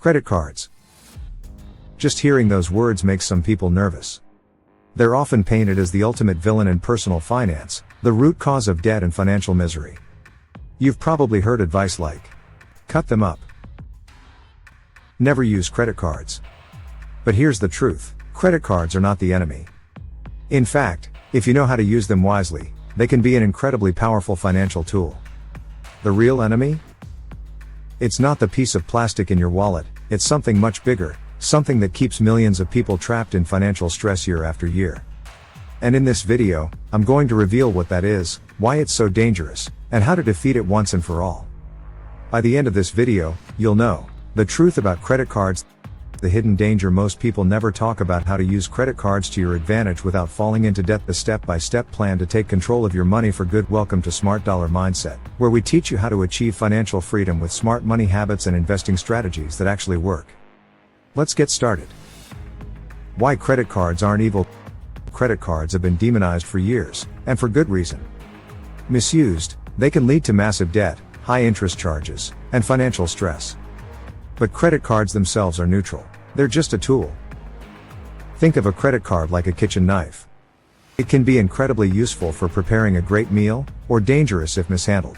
Credit cards. Just hearing those words makes some people nervous. They're often painted as the ultimate villain in personal finance, the root cause of debt and financial misery. You've probably heard advice like, cut them up. Never use credit cards. But here's the truth, credit cards are not the enemy. In fact, if you know how to use them wisely, they can be an incredibly powerful financial tool. The real enemy? It's not the piece of plastic in your wallet, it's something much bigger, something that keeps millions of people trapped in financial stress year after year. And in this video, I'm going to reveal what that is, why it's so dangerous, and how to defeat it once and for all. By the end of this video, you'll know the truth about credit cards, the hidden danger most people never talk about, how to use credit cards to your advantage without falling into debt, the step-by-step plan to take control of your money for good. Welcome to Smart Dollar Mindset, where we teach you how to achieve financial freedom with smart money habits and investing strategies that actually work. Let's get started. Why credit cards aren't evil. Credit cards have been demonized for years, and for good reason. Misused, they can lead to massive debt, high interest charges, and financial stress. But credit cards themselves are neutral. They're just a tool. Think of a credit card like a kitchen knife. It can be incredibly useful for preparing a great meal, or dangerous if mishandled.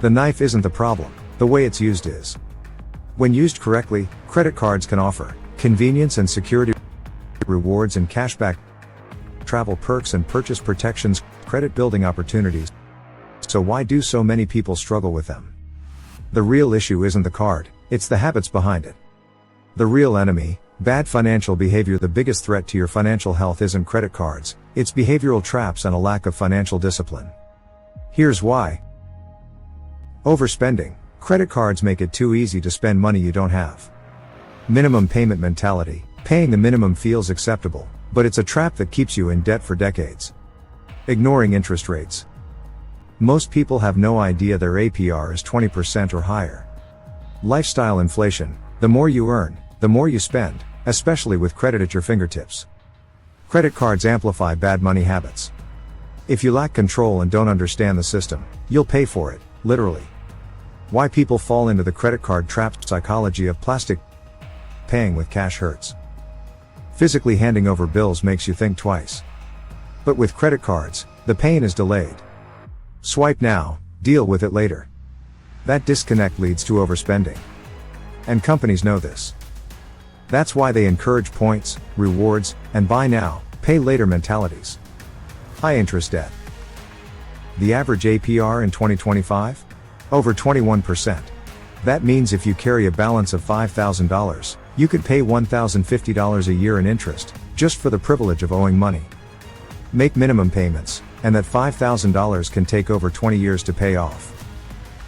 The knife isn't the problem, the way it's used is. When used correctly, credit cards can offer convenience and security, rewards and cashback, travel perks and purchase protections, credit building opportunities. So why do so many people struggle with them? The real issue isn't the card, it's the habits behind it. The real enemy, bad financial behavior. The biggest threat to your financial health isn't credit cards, it's behavioral traps and a lack of financial discipline. Here's why. Overspending. Credit cards make it too easy to spend money you don't have. Minimum payment mentality. Paying the minimum feels acceptable, but it's a trap that keeps you in debt for decades. Ignoring interest rates. Most people have no idea their APR is 20% or higher. Lifestyle inflation. The more you earn, the more you spend, especially with credit at your fingertips. Credit cards amplify bad money habits. If you lack control and don't understand the system, you'll pay for it, literally. Why people fall into the credit card trap. Psychology of plastic. Paying with cash hurts. Physically handing over bills makes you think twice. But with credit cards, the pain is delayed. Swipe now, deal with it later. That disconnect leads to overspending. And companies know this. That's why they encourage points, rewards, and buy now, pay later mentalities. High interest debt. The average APR in 2025? Over 21%. That means if you carry a balance of $5,000, you could pay $1,050 a year in interest, just for the privilege of owing money. Make minimum payments, and that $5,000 can take over 20 years to pay off.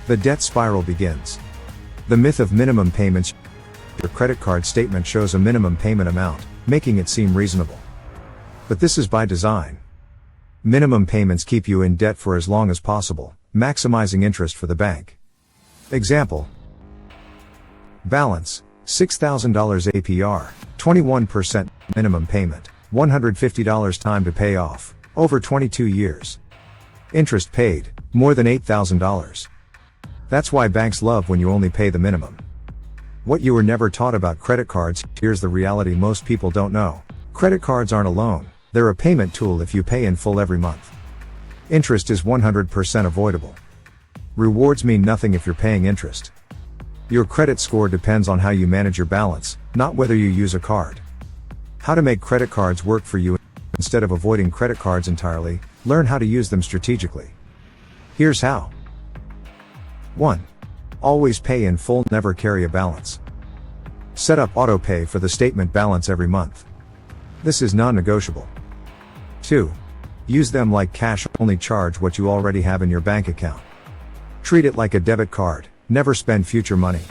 The debt spiral begins. The myth of minimum payments. Your credit card statement shows a minimum payment amount, making it seem reasonable. But this is by design. Minimum payments keep you in debt for as long as possible, maximizing interest for the bank. Example. Balance, $6,000 APR, 21% minimum payment, $150 time to pay off, over 22 years. Interest paid, more than $8,000. That's why banks love when you only pay the minimum. What you were never taught about credit cards. Here's the reality most people don't know. Credit cards aren't a loan, they're a payment tool if you pay in full every month. Interest is 100% avoidable. Rewards mean nothing if you're paying interest. Your credit score depends on how you manage your balance, not whether you use a card. How to make credit cards work for you. Instead of avoiding credit cards entirely, learn how to use them strategically. Here's how. 1. Always pay in full, never carry a balance. Set up auto pay for the statement balance every month. This is non-negotiable. 2. Use them like cash, only charge what you already have in your bank account. Treat it like a debit card, never spend future money.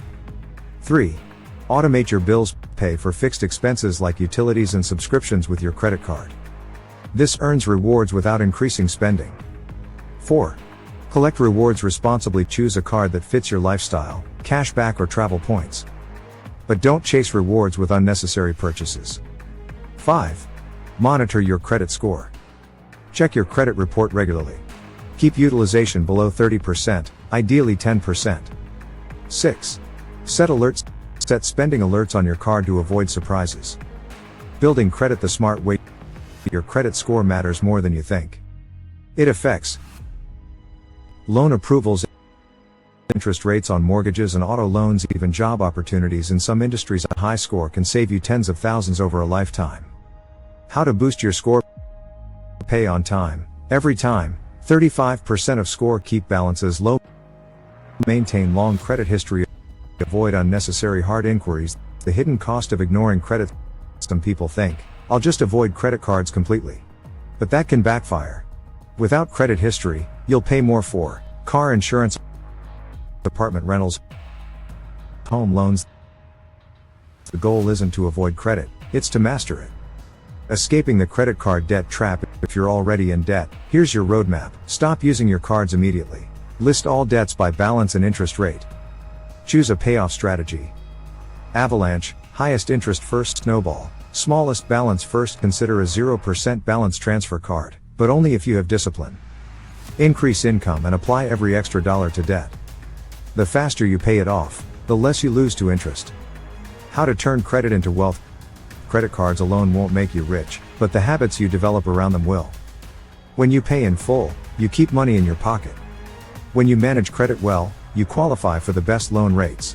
3. Automate your bills, pay for fixed expenses like utilities and subscriptions with your credit card. This earns rewards without increasing spending. 4. Collect rewards responsibly, choose a card that fits your lifestyle, cashback or travel points. But don't chase rewards with unnecessary purchases. 5. Monitor your credit score. Check your credit report regularly. Keep utilization below 30%, ideally 10%. 6. Set alerts. Set spending alerts on your card to avoid surprises. Building credit the smart way. Your credit score matters more than you think. It affects loan approvals, interest rates on mortgages and auto loans, even job opportunities. In some industries, a high score can save you tens of thousands over a lifetime. How to boost your score? Pay on time. Every time. 35% of score keep balances low. Maintain long credit history. Avoid unnecessary hard inquiries. The hidden cost of ignoring credit. Some people think, I'll just avoid credit cards completely. But that can backfire. Without credit history, you'll pay more for car insurance, apartment rentals, home loans. The goal isn't to avoid credit, it's to master it. Escaping the credit card debt trap. If you're already in debt, here's your roadmap. Stop using your cards immediately. List all debts by balance and interest rate. Choose a payoff strategy. Avalanche, highest interest first. Snowball, smallest balance first. Consider a 0% balance transfer card, but only if you have discipline. Increase income and apply every extra dollar to debt. The faster you pay it off, the less you lose to interest. How to turn credit into wealth. Credit cards alone won't make you rich, but the habits you develop around them will. When you pay in full, you keep money in your pocket. When you manage credit well, you qualify for the best loan rates.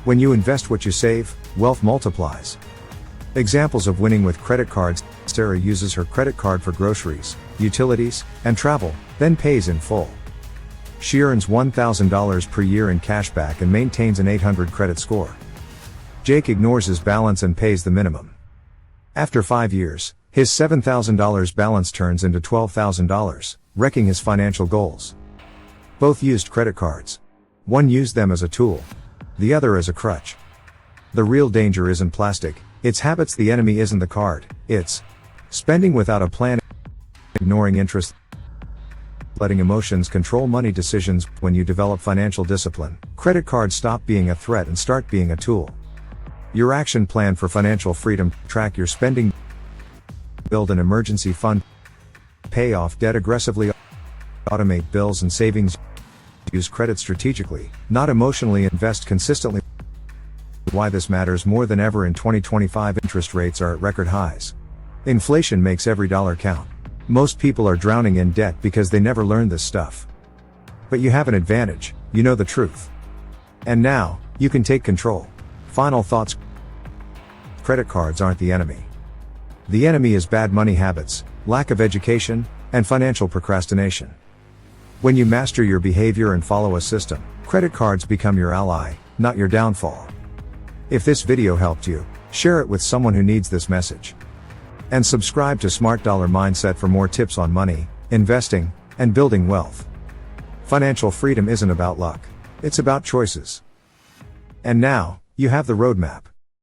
When you invest what you save, wealth multiplies. Examples of winning with credit cards. Sarah uses her credit card for groceries, utilities, and travel, then pays in full. She earns $1,000 per year in cashback and maintains an 800 credit score. Jake ignores his balance and pays the minimum. After 5 years, his $7,000 balance turns into $12,000, wrecking his financial goals. Both used credit cards. One used them as a tool. The other as a crutch. The real danger isn't plastic, it's habits. The enemy isn't the card, it's spending without a plan, ignoring interest, letting emotions control money decisions. When you develop financial discipline, credit cards stop being a threat and start being a tool. Your action plan for financial freedom. Track your spending. Build an emergency fund. Pay off debt aggressively. Automate bills and savings. Use credit strategically, not emotionally. Invest consistently. Why this matters more than ever in 2025. Interest rates are at record highs. Inflation makes every dollar count. Most people are drowning in debt because they never learned this stuff. But you have an advantage, you know the truth. And now, you can take control. Final thoughts. Credit cards aren't the enemy. The enemy is bad money habits, lack of education, and financial procrastination. When you master your behavior and follow a system, credit cards become your ally, not your downfall. If this video helped you, share it with someone who needs this message. And subscribe to Smart Dollar Mindset for more tips on money, investing, and building wealth. Financial freedom isn't about luck. It's about choices. And now, you have the roadmap.